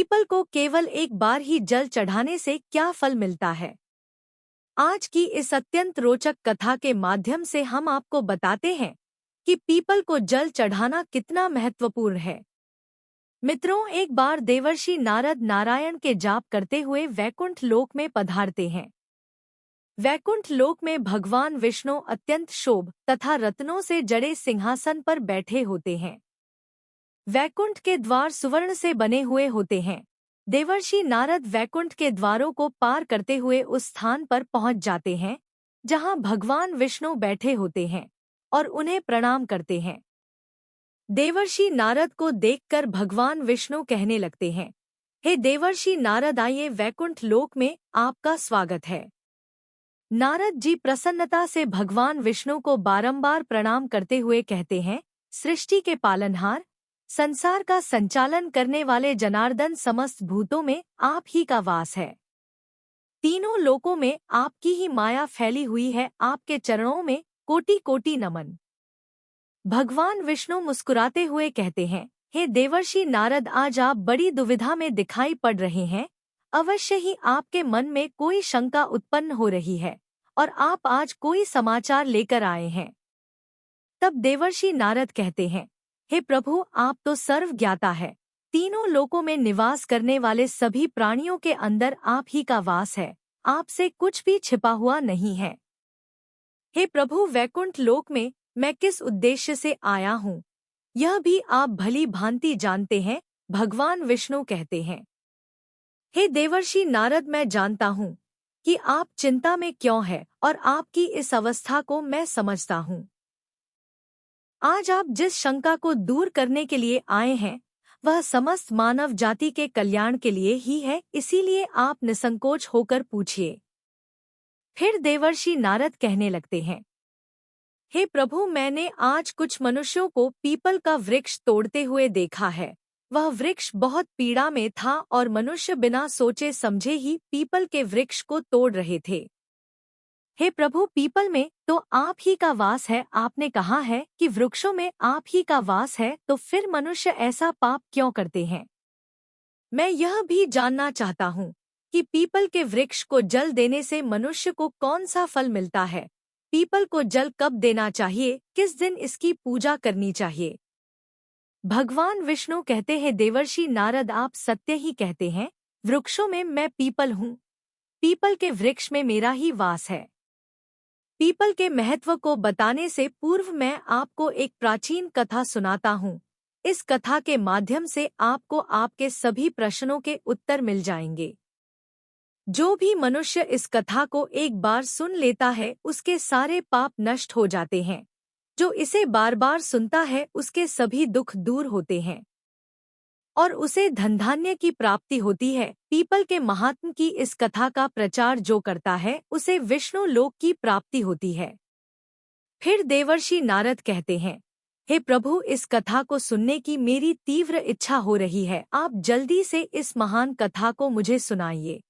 People को केवल एक बार ही जल चढ़ाने से क्या फल मिलता है? आज की इस अत्यंत रोचक कथा के माध्यम से हम आपको बताते हैं कि पीपल को जल चढ़ाना कितना महत्वपूर्ण है। मित्रों, एक बार देवर्षि नारद नारायण के जाप करते हुए वैकुंठ लोक में पधारते हैं। वैकुंठ लोक में भगवान विष्णु अत्यंत शोभ तथा रत्नों से जड़े सिंहासन पर बैठे होते हैं। वैकुंठ के द्वार सुवर्ण से बने हुए होते हैं। देवर्षि नारद वैकुंठ के द्वारों को पार करते हुए उस स्थान पर पहुंच जाते हैं जहां भगवान विष्णु बैठे होते हैं और उन्हें प्रणाम करते हैं। देवर्षि नारद को देखकर भगवान विष्णु कहने लगते हैं, हे देवर्षि नारद, आइए, वैकुंठ लोक में आपका स्वागत है। नारद जी प्रसन्नता से भगवान विष्णु को बारंबार प्रणाम करते हुए कहते हैं, सृष्टि के पालनहार, संसार का संचालन करने वाले जनार्दन, समस्त भूतों में आप ही का वास है। तीनों लोकों में आपकी ही माया फैली हुई है। आपके चरणों में कोटि कोटि नमन। भगवान विष्णु मुस्कुराते हुए कहते हैं, हे देवर्षि नारद, आज आप बड़ी दुविधा में दिखाई पड़ रहे हैं। अवश्य ही आपके मन में कोई शंका उत्पन्न हो रही है और आप आज कोई समाचार लेकर आए हैं। तब देवर्षि नारद कहते हैं, हे प्रभु, आप तो सर्व ज्ञाता है। तीनों लोकों में निवास करने वाले सभी प्राणियों के अंदर आप ही का वास है। आपसे कुछ भी छिपा हुआ नहीं है। हे प्रभु, वैकुंठ लोक में मैं किस उद्देश्य से आया हूँ, यह भी आप भली भांति जानते हैं। भगवान विष्णु कहते हैं, हे देवर्षि नारद, मैं जानता हूँ कि आप चिंता में क्यों हैं और आपकी इस अवस्था को मैं समझता हूँ। आज आप जिस शंका को दूर करने के लिए आए हैं वह समस्त मानव जाति के कल्याण के लिए ही है, इसीलिए आप निसंकोच होकर पूछिए। फिर देवर्षि नारद कहने लगते हैं, हे प्रभु, मैंने आज कुछ मनुष्यों को पीपल का वृक्ष तोड़ते हुए देखा है। वह वृक्ष बहुत पीड़ा में था और मनुष्य बिना सोचे समझे ही पीपल के वृक्ष को तोड़ रहे थे। हे प्रभु, पीपल में तो आप ही का वास है। आपने कहा है कि वृक्षों में आप ही का वास है, तो फिर मनुष्य ऐसा पाप क्यों करते हैं? मैं यह भी जानना चाहता हूँ कि पीपल के वृक्ष को जल देने से मनुष्य को कौन सा फल मिलता है। पीपल को जल कब देना चाहिए, किस दिन इसकी पूजा करनी चाहिए? भगवान विष्णु कहते हैं, देवर्षि नारद, आप सत्य ही कहते हैं। वृक्षों में मैं पीपल हूँ। पीपल के वृक्ष में मेरा ही वास है। पीपल के महत्व को बताने से पूर्व मैं आपको एक प्राचीन कथा सुनाता हूँ। इस कथा के माध्यम से आपको आपके सभी प्रश्नों के उत्तर मिल जाएंगे। जो भी मनुष्य इस कथा को एक बार सुन लेता है उसके सारे पाप नष्ट हो जाते हैं। जो इसे बार बार सुनता है उसके सभी दुख दूर होते हैं और उसे धन धान्य की प्राप्ति होती है। पीपल के महात्म की इस कथा का प्रचार जो करता है उसे विष्णु लोक की प्राप्ति होती है। फिर देवर्षि नारद कहते हैं, हे प्रभु, इस कथा को सुनने की मेरी तीव्र इच्छा हो रही है। आप जल्दी से इस महान कथा को मुझे सुनाइए।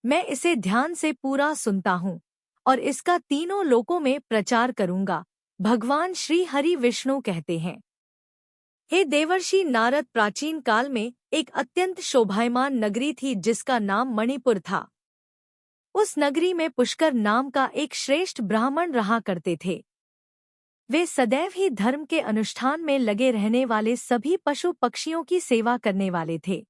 मैं इसे ध्यान से पूरा सुनता हूँ और इसका तीनों लोकों में प्रचार करूँगा। भगवान श्री हरि विष्णु कहते हैं, हे देवर्षि नारद, प्राचीन काल में एक अत्यंत शोभायमान नगरी थी जिसका नाम मणिपुर था। उस नगरी में पुष्कर नाम का एक श्रेष्ठ ब्राह्मण रहा करते थे। वे सदैव ही धर्म के अनुष्ठान में लगे रहने वाले सभी पशु पक्षियों की सेवा करने वाले थे।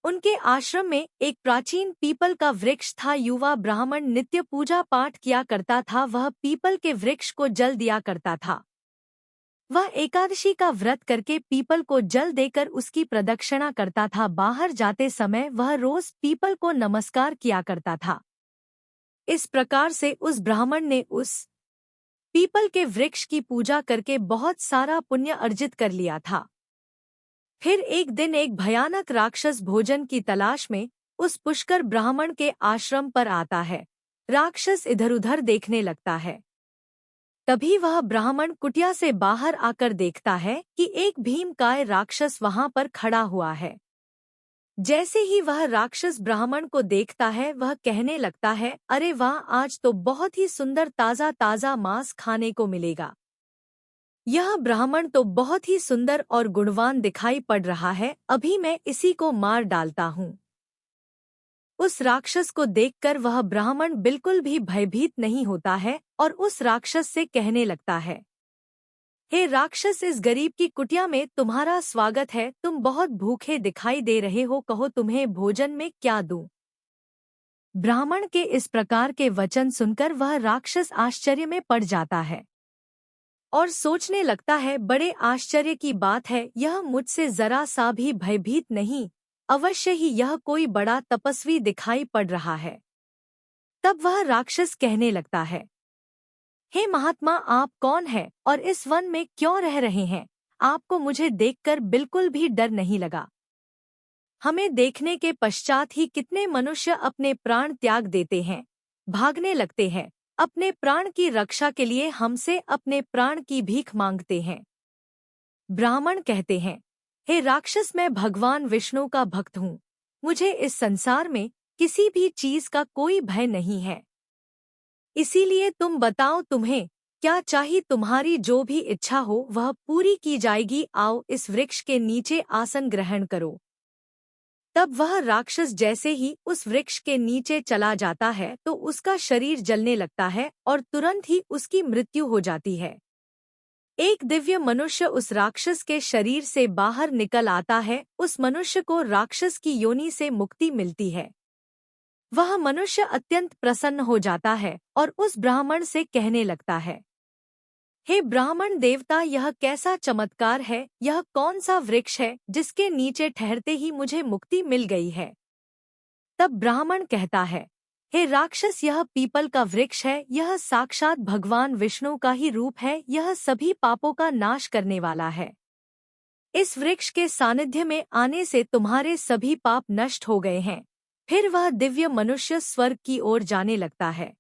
उनके आश्रम में एक प्राचीन पीपल का वृक्ष था। युवा ब्राह्मण नित्य पूजा पाठ किया करता था। वह पीपल के वृक्ष को जल दिया करता था। वह एकादशी का व्रत करके पीपल को जल देकर उसकी प्रदक्षिणा करता था। बाहर जाते समय वह रोज पीपल को नमस्कार किया करता था। इस प्रकार से उस ब्राह्मण ने उस पीपल के वृक्ष की पूजा करके बहुत सारा पुण्य अर्जित कर लिया था। फिर एक दिन एक भयानक राक्षस भोजन की तलाश में उस पुष्कर ब्राह्मण के आश्रम पर आता है। राक्षस इधर उधर देखने लगता है। तभी वह ब्राह्मण कुटिया से बाहर आकर देखता है कि एक भीमकाय राक्षस वहां पर खड़ा हुआ है। जैसे ही वह राक्षस ब्राह्मण को देखता है वह कहने लगता है, अरे वाह, आज तो बहुत ही सुंदर ताजा ताजा मांस खाने को मिलेगा। यह ब्राह्मण तो बहुत ही सुंदर और गुणवान दिखाई पड़ रहा है, अभी मैं इसी को मार डालता हूँ। उस राक्षस को देखकर वह ब्राह्मण बिल्कुल भी भयभीत नहीं होता है और उस राक्षस से कहने लगता है, हे राक्षस, इस गरीब की कुटिया में तुम्हारा स्वागत है। तुम बहुत भूखे दिखाई दे रहे हो, कहो तुम्हें भोजन में क्या दूं? ब्राह्मण के इस प्रकार के वचन सुनकर वह राक्षस आश्चर्य में पड़ जाता है और सोचने लगता है, बड़े आश्चर्य की बात है, यह मुझसे जरा सा भी भयभीत नहीं, अवश्य ही यह कोई बड़ा तपस्वी दिखाई पड़ रहा है। तब वह राक्षस कहने लगता है, हे महात्मा, आप कौन है और इस वन में क्यों रह रहे हैं? आपको मुझे देखकर बिल्कुल भी डर नहीं लगा। हमें देखने के पश्चात ही कितने मनुष्य अपने प्राण त्याग देते हैं, भागने लगते हैं, अपने प्राण की रक्षा के लिए हमसे अपने प्राण की भीख मांगते हैं। ब्राह्मण कहते हैं, हे राक्षस, मैं भगवान विष्णु का भक्त हूँ। मुझे इस संसार में किसी भी चीज का कोई भय नहीं है। इसीलिए तुम बताओ, तुम्हें क्या चाहिए? तुम्हारी जो भी इच्छा हो वह पूरी की जाएगी। आओ, इस वृक्ष के नीचे आसन ग्रहण करो। तब वह राक्षस जैसे ही उस वृक्ष के नीचे चला जाता है तो उसका शरीर जलने लगता है और तुरंत ही उसकी मृत्यु हो जाती है। एक दिव्य मनुष्य उस राक्षस के शरीर से बाहर निकल आता है। उस मनुष्य को राक्षस की योनि से मुक्ति मिलती है। वह मनुष्य अत्यंत प्रसन्न हो जाता है और उस ब्राह्मण से कहने लगता है, हे ब्राह्मण देवता, यह कैसा चमत्कार है? यह कौन सा वृक्ष है जिसके नीचे ठहरते ही मुझे मुक्ति मिल गई है? तब ब्राह्मण कहता है, हे राक्षस, यह पीपल का वृक्ष है। यह साक्षात भगवान विष्णु का ही रूप है। यह सभी पापों का नाश करने वाला है। इस वृक्ष के सानिध्य में आने से तुम्हारे सभी पाप नष्ट हो गए हैं। फिर वह दिव्य मनुष्य स्वर्ग की ओर जाने लगता है।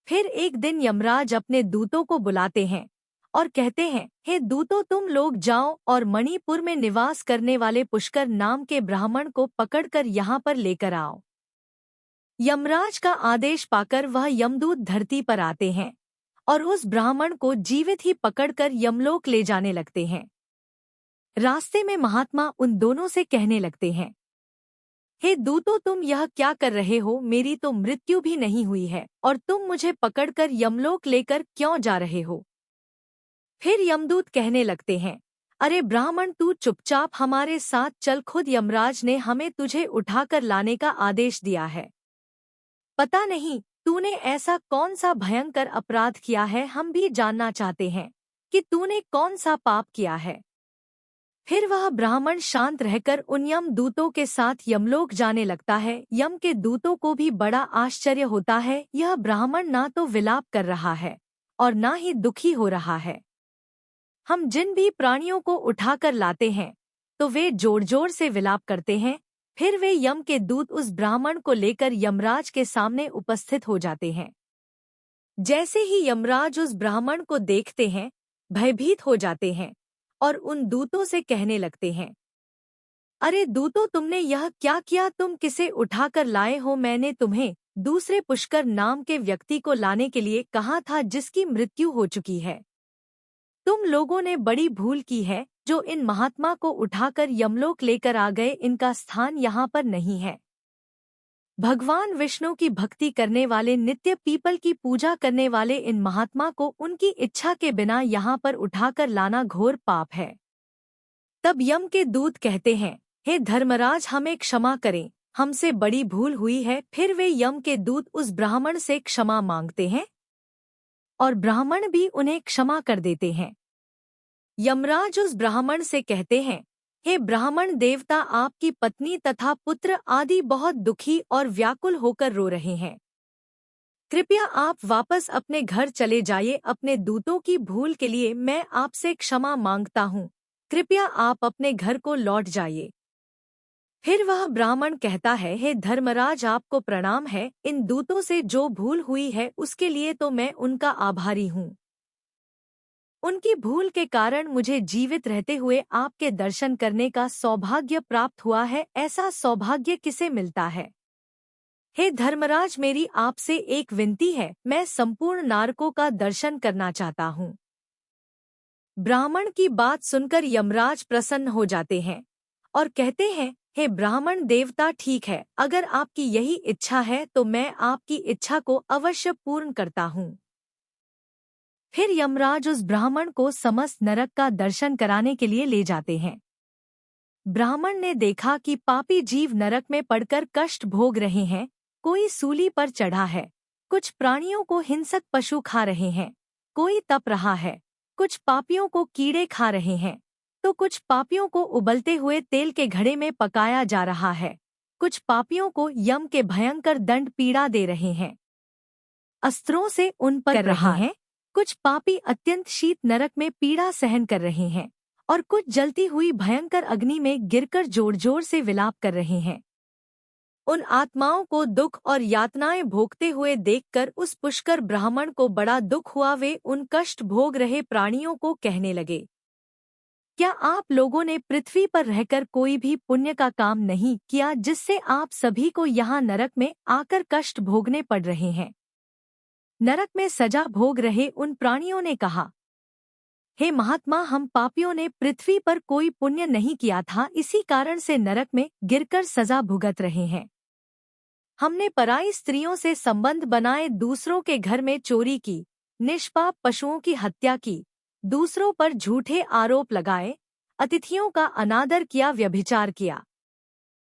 फिर एक दिन यमराज अपने दूतों को बुलाते हैं और कहते हैं, हे दूतों, तुम लोग जाओ और मणिपुर में निवास करने वाले पुष्कर नाम के ब्राह्मण को पकड़कर यहाँ पर लेकर आओ। यमराज का आदेश पाकर वह यमदूत धरती पर आते हैं और उस ब्राह्मण को जीवित ही पकड़कर यमलोक ले जाने लगते हैं। रास्ते में महात्मा उन दोनों से कहने लगते हैं, हे दूतों, तुम यह क्या कर रहे हो? मेरी तो मृत्यु भी नहीं हुई है और तुम मुझे पकड़कर यमलोक लेकर क्यों जा रहे हो? फिर यमदूत कहने लगते हैं, अरे ब्राह्मण, तू चुपचाप हमारे साथ चल। खुद यमराज ने हमें तुझे उठाकर लाने का आदेश दिया है। पता नहीं तूने ऐसा कौन सा भयंकर अपराध किया है। हम भी जानना चाहते हैं कि तूने कौन सा पाप किया है। फिर वह ब्राह्मण शांत रहकर उन यम दूतों के साथ यमलोक जाने लगता है। यम के दूतों को भी बड़ा आश्चर्य होता है। यह ब्राह्मण ना तो विलाप कर रहा है और ना ही दुखी हो रहा है। हम जिन भी प्राणियों को उठाकर लाते हैं तो वे जोर जोर से विलाप करते हैं। फिर वे यम के दूत उस ब्राह्मण को लेकर यमराज के सामने उपस्थित हो जाते हैं। जैसे ही यमराज उस ब्राह्मण को देखते हैं, भयभीत हो जाते हैं और उन दूतों से कहने लगते हैं, अरे दूतों, तुमने यह क्या किया? तुम किसे उठाकर लाए हो? मैंने तुम्हें दूसरे पुष्कर नाम के व्यक्ति को लाने के लिए कहा था, जिसकी मृत्यु हो चुकी है। तुम लोगों ने बड़ी भूल की है जो इन महात्मा को उठाकर यमलोक लेकर आ गए। इनका स्थान यहाँ पर नहीं है। भगवान विष्णु की भक्ति करने वाले, नित्य पीपल की पूजा करने वाले इन महात्मा को उनकी इच्छा के बिना यहाँ पर उठाकर लाना घोर पाप है। तब यम के दूत कहते हैं, हे धर्मराज, हमें क्षमा करें, हमसे बड़ी भूल हुई है। फिर वे यम के दूत उस ब्राह्मण से क्षमा मांगते हैं और ब्राह्मण भी उन्हें क्षमा कर देते हैं। यमराज उस ब्राह्मण से कहते हैं, हे ब्राह्मण देवता, आपकी पत्नी तथा पुत्र आदि बहुत दुखी और व्याकुल होकर रो रहे हैं। कृपया आप वापस अपने घर चले जाइए। अपने दूतों की भूल के लिए मैं आपसे क्षमा मांगता हूँ। कृपया आप अपने घर को लौट जाइए। फिर वह ब्राह्मण कहता है, हे धर्मराज, आपको प्रणाम है। इन दूतों से जो भूल हुई है उसके लिए तो मैं उनका आभारी हूँ। उनकी भूल के कारण मुझे जीवित रहते हुए आपके दर्शन करने का सौभाग्य प्राप्त हुआ है। ऐसा सौभाग्य किसे मिलता है? हे धर्मराज, मेरी आपसे एक विनती है। मैं संपूर्ण नारकों का दर्शन करना चाहता हूँ। ब्राह्मण की बात सुनकर यमराज प्रसन्न हो जाते हैं और कहते हैं, हे ब्राह्मण देवता, ठीक है, अगर आपकी यही इच्छा है तो मैं आपकी इच्छा को अवश्य पूर्ण करता हूँ। फिर यमराज उस ब्राह्मण को समस्त नरक का दर्शन कराने के लिए ले जाते हैं। ब्राह्मण ने देखा कि पापी जीव नरक में पड़कर कष्ट भोग रहे हैं। कोई सूली पर चढ़ा है, कुछ प्राणियों को हिंसक पशु खा रहे हैं, कोई तप रहा है, कुछ पापियों को कीड़े खा रहे हैं, तो कुछ पापियों को उबलते हुए तेल के घड़े में पकाया जा रहा है, कुछ पापियों को यम के भयंकर दंड पीड़ा दे रहे हैं, अस्त्रों से उन पर कर रहे हैं। कुछ पापी अत्यंत शीत नरक में पीड़ा सहन कर रहे हैं और कुछ जलती हुई भयंकर अग्नि में गिरकर जोर जोर से विलाप कर रहे हैं। उन आत्माओं को दुख और यातनाएं भोगते हुए देखकर उस पुष्कर ब्राह्मण को बड़ा दुख हुआ। वे उन कष्ट भोग रहे प्राणियों को कहने लगे, क्या आप लोगों ने पृथ्वी पर रहकर कोई भी पुण्य का काम नहीं किया जिससे आप सभी को यहाँ नरक में आकर कष्ट भोगने पड़ रहे हैं? नरक में सजा भोग रहे उन प्राणियों ने कहा, हे महात्मा, हम पापियों ने पृथ्वी पर कोई पुण्य नहीं किया था, इसी कारण से नरक में गिरकर सजा भुगत रहे हैं। हमने पराई स्त्रियों से संबंध बनाए, दूसरों के घर में चोरी की, निष्पाप पशुओं की हत्या की, दूसरों पर झूठे आरोप लगाए, अतिथियों का अनादर किया, व्यभिचार किया।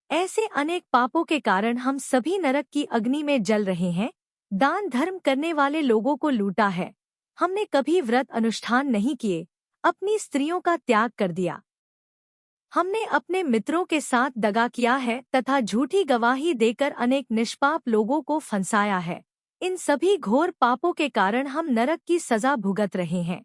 ऐसे अनेक पापों के कारण हम सभी नरक की अग्नि में जल रहे हैं। दान धर्म करने वाले लोगों को लूटा है, हमने कभी व्रत अनुष्ठान नहीं किए, अपनी स्त्रियों का त्याग कर दिया, हमने अपने मित्रों के साथ दगा किया है तथा झूठी गवाही देकर अनेक निष्पाप लोगों को फंसाया है। इन सभी घोर पापों के कारण हम नरक की सजा भुगत रहे हैं।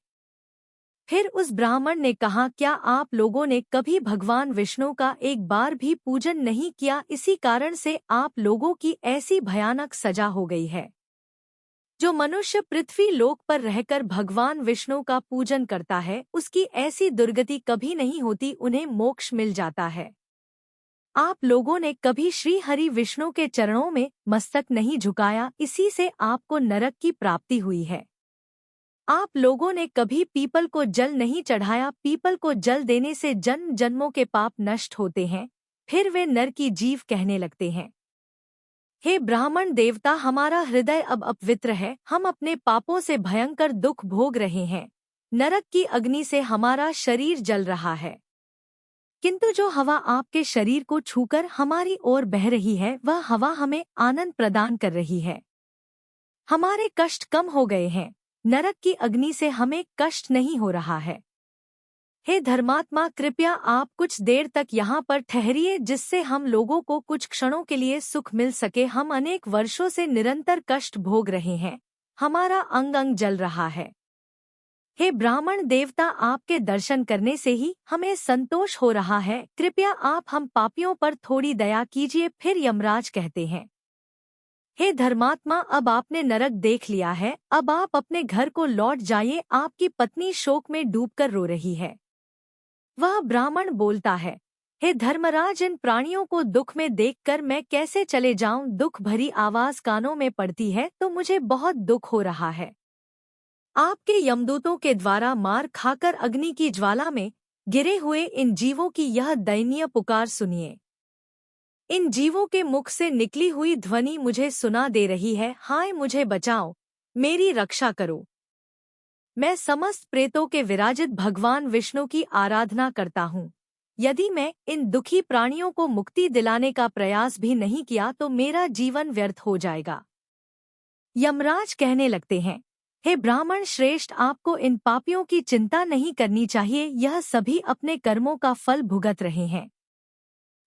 फिर उस ब्राह्मण ने कहा, क्या आप लोगों ने कभी भगवान विष्णु का एक बार भी पूजन नहीं किया? इसी कारण से आप लोगों की ऐसी भयानक सजा हो गई है। जो मनुष्य पृथ्वी लोक पर रहकर भगवान विष्णु का पूजन करता है, उसकी ऐसी दुर्गति कभी नहीं होती, उन्हें मोक्ष मिल जाता है। आप लोगों ने कभी श्री हरि विष्णु के चरणों में मस्तक नहीं झुकाया, इसी से आपको नरक की प्राप्ति हुई है। आप लोगों ने कभी पीपल को जल नहीं चढ़ाया, पीपल को जल देने से जन्म जन्मों के पाप नष्ट होते हैं। फिर वे नर की जीव कहने लगते हैं, हे ब्राह्मण देवता, हमारा हृदय अब अपवित्र है, हम अपने पापों से भयंकर दुख भोग रहे हैं। नरक की अग्नि से हमारा शरीर जल रहा है, किंतु जो हवा आपके शरीर को छूकर हमारी ओर बह रही है, वह हवा हमें आनंद प्रदान कर रही है। हमारे कष्ट कम हो गए हैं, नरक की अग्नि से हमें कष्ट नहीं हो रहा है। हे धर्मात्मा, कृपया आप कुछ देर तक यहाँ पर ठहरिए, जिससे हम लोगों को कुछ क्षणों के लिए सुख मिल सके। हम अनेक वर्षों से निरंतर कष्ट भोग रहे हैं, हमारा अंग अंग जल रहा है। हे ब्राह्मण देवता, आपके दर्शन करने से ही हमें संतोष हो रहा है, कृपया आप हम पापियों पर थोड़ी दया कीजिए। फिर यमराज कहते हैं, हे धर्मात्मा, अब आपने नरक देख लिया है, अब आप अपने घर को लौट जाइए। आपकी पत्नी शोक में डूबकर रो रही है। वह ब्राह्मण बोलता है, हे धर्मराज, इन प्राणियों को दुख में देखकर मैं कैसे चले जाऊं? दुख भरी आवाज कानों में पड़ती है तो मुझे बहुत दुख हो रहा है। आपके यमदूतों के द्वारा मार खाकर अग्नि की ज्वाला में गिरे हुए इन जीवों की यह दयनीय पुकार सुनिए। इन जीवों के मुख से निकली हुई ध्वनि मुझे सुना दे रही है, हाय मुझे बचाओ, मेरी रक्षा करो। मैं समस्त प्रेतों के विराजित भगवान विष्णु की आराधना करता हूँ। यदि मैं इन दुखी प्राणियों को मुक्ति दिलाने का प्रयास भी नहीं किया तो मेरा जीवन व्यर्थ हो जाएगा। यमराज कहने लगते हैं, हे ब्राह्मण श्रेष्ठ, आपको इन पापियों की चिंता नहीं करनी चाहिए, यह सभी अपने कर्मों का फल भुगत रहे हैं।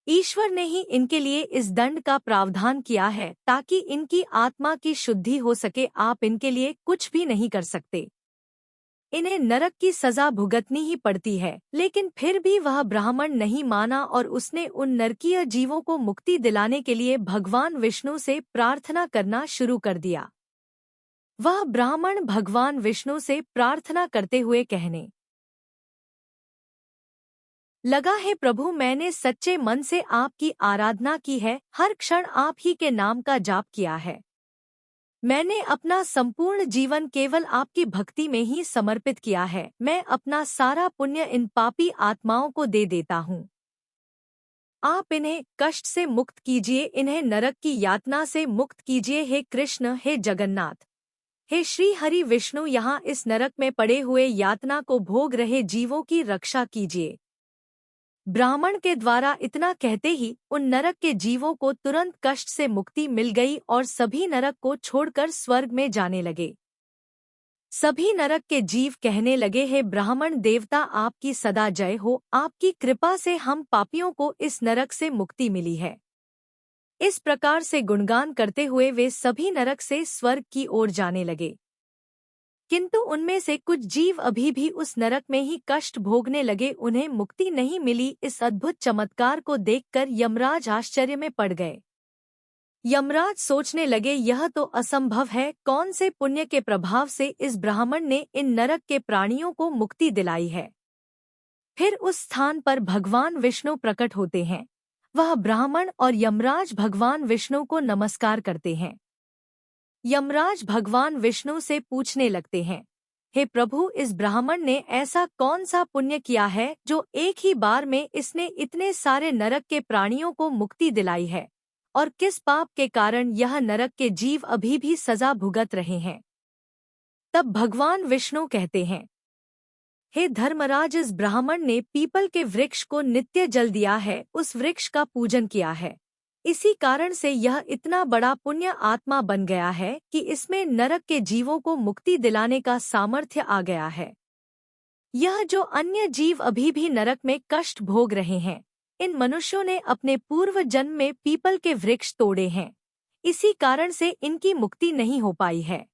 ईश्वर ने ही इनके लिए इस दंड का प्रावधान किया है ताकि इनकी आत्मा की शुद्धि हो सके। आप इनके लिए कुछ भी नहीं कर सकते, इन्हें नरक की सजा भुगतनी ही पड़ती है। लेकिन फिर भी वह ब्राह्मण नहीं माना और उसने उन नरकीय जीवों को मुक्ति दिलाने के लिए भगवान विष्णु से प्रार्थना करना शुरू कर दिया। वह ब्राह्मण भगवान विष्णु से प्रार्थना करते हुए कहने लगा, है प्रभु, मैंने सच्चे मन से आपकी आराधना की है, हर क्षण आप ही के नाम का जाप किया है। मैंने अपना संपूर्ण जीवन केवल आपकी भक्ति में ही समर्पित किया है। मैं अपना सारा पुण्य इन पापी आत्माओं को दे देता हूँ। आप इन्हें कष्ट से मुक्त कीजिए, इन्हें नरक की यातना से मुक्त कीजिए। हे कृष्ण, हे जगन्नाथ, हे श्री हरि विष्णु, यहाँ इस नरक में पड़े हुए यातना को भोग रहे जीवों की रक्षा कीजिए। ब्राह्मण के द्वारा इतना कहते ही उन नरक के जीवों को तुरंत कष्ट से मुक्ति मिल गई और सभी नरक को छोड़कर स्वर्ग में जाने लगे। सभी नरक के जीव कहने लगे, हे ब्राह्मण देवता, आपकी सदा जय हो। आपकी कृपा से हम पापियों को इस नरक से मुक्ति मिली है। इस प्रकार से गुणगान करते हुए वे सभी नरक से स्वर्ग की ओर जाने लगे। किंतु उनमें से कुछ जीव अभी भी उस नरक में ही कष्ट भोगने लगे, उन्हें मुक्ति नहीं मिली। इस अद्भुत चमत्कार को देखकर यमराज आश्चर्य में पड़ गए। यमराज सोचने लगे, यह तो असंभव है। कौन से पुण्य के प्रभाव से इस ब्राह्मण ने इन नरक के प्राणियों को मुक्ति दिलाई है। फिर उस स्थान पर भगवान विष्णु प्रकट होते हैं। वह ब्राह्मण और यमराज भगवान विष्णु को नमस्कार करते हैं। यमराज भगवान विष्णु से पूछने लगते हैं, हे प्रभु, इस ब्राह्मण ने ऐसा कौन सा पुण्य किया है जो एक ही बार में इसने इतने सारे नरक के प्राणियों को मुक्ति दिलाई है, और किस पाप के कारण यह नरक के जीव अभी भी सजा भुगत रहे हैं। तब भगवान विष्णु कहते हैं, हे धर्मराज, इस ब्राह्मण ने पीपल के वृक्ष को नित्य जल दिया है, उस वृक्ष का पूजन किया है। इसी कारण से यह इतना बड़ा पुण्य आत्मा बन गया है कि इसमें नरक के जीवों को मुक्ति दिलाने का सामर्थ्य आ गया है। यह जो अन्य जीव अभी भी नरक में कष्ट भोग रहे हैं, इन मनुष्यों ने अपने पूर्व जन्म में पीपल के वृक्ष तोड़े हैं, इसी कारण से इनकी मुक्ति नहीं हो पाई है।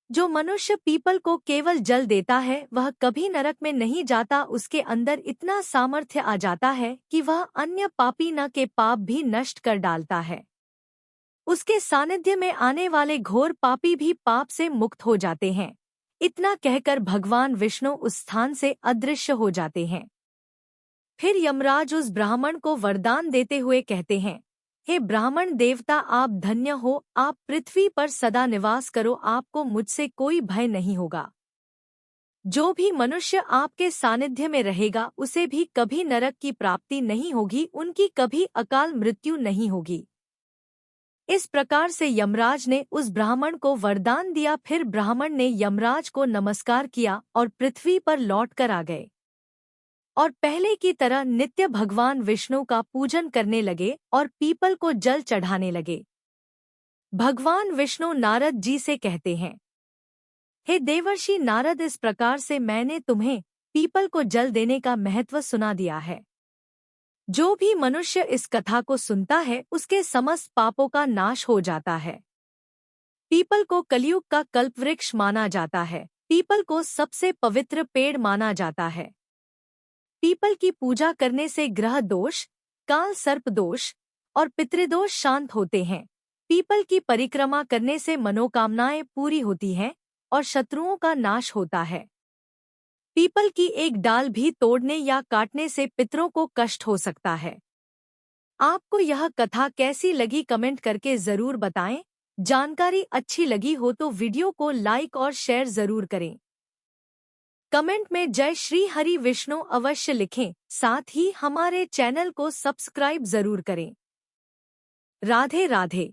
जो मनुष्य पीपल को केवल जल देता है वह कभी नरक में नहीं जाता, उसके अंदर इतना सामर्थ्य आ जाता है कि वह अन्य पापी न के पाप भी नष्ट कर डालता है। उसके सानिध्य में आने वाले घोर पापी भी पाप से मुक्त हो जाते हैं। इतना कहकर भगवान विष्णु उस स्थान से अदृश्य हो जाते हैं। फिर यमराज उस ब्राह्मण को वरदान देते हुए कहते हैं, हे ब्राह्मण देवता, आप धन्य हो, आप पृथ्वी पर सदा निवास करो, आपको मुझसे कोई भय नहीं होगा। जो भी मनुष्य आपके सानिध्य में रहेगा उसे भी कभी नरक की प्राप्ति नहीं होगी, उनकी कभी अकाल मृत्यु नहीं होगी। इस प्रकार से यमराज ने उस ब्राह्मण को वरदान दिया। फिर ब्राह्मण ने यमराज को नमस्कार किया और पृथ्वी पर लौटकर आ गए और पहले की तरह नित्य भगवान विष्णु का पूजन करने लगे और पीपल को जल चढ़ाने लगे। भगवान विष्णु नारद जी से कहते हैं, हे देवर्षि नारद, इस प्रकार से मैंने तुम्हें पीपल को जल देने का महत्व सुना दिया है। जो भी मनुष्य इस कथा को सुनता है उसके समस्त पापों का नाश हो जाता है। पीपल को कलयुग का कल्पवृक्ष माना जाता है। पीपल को सबसे पवित्र पेड़ माना जाता है। पीपल की पूजा करने से ग्रह दोष, काल सर्प दोष और पितृदोष शांत होते हैं। पीपल की परिक्रमा करने से मनोकामनाएं पूरी होती हैं और शत्रुओं का नाश होता है। पीपल की एक डाल भी तोड़ने या काटने से पितरों को कष्ट हो सकता है। आपको यह कथा कैसी लगी कमेंट करके जरूर बताएं। जानकारी अच्छी लगी हो तो वीडियो को लाइक और शेयर जरूर करें। कमेंट में जय श्री हरि विष्णु अवश्य लिखें। साथ ही हमारे चैनल को सब्सक्राइब जरूर करें। राधे राधे।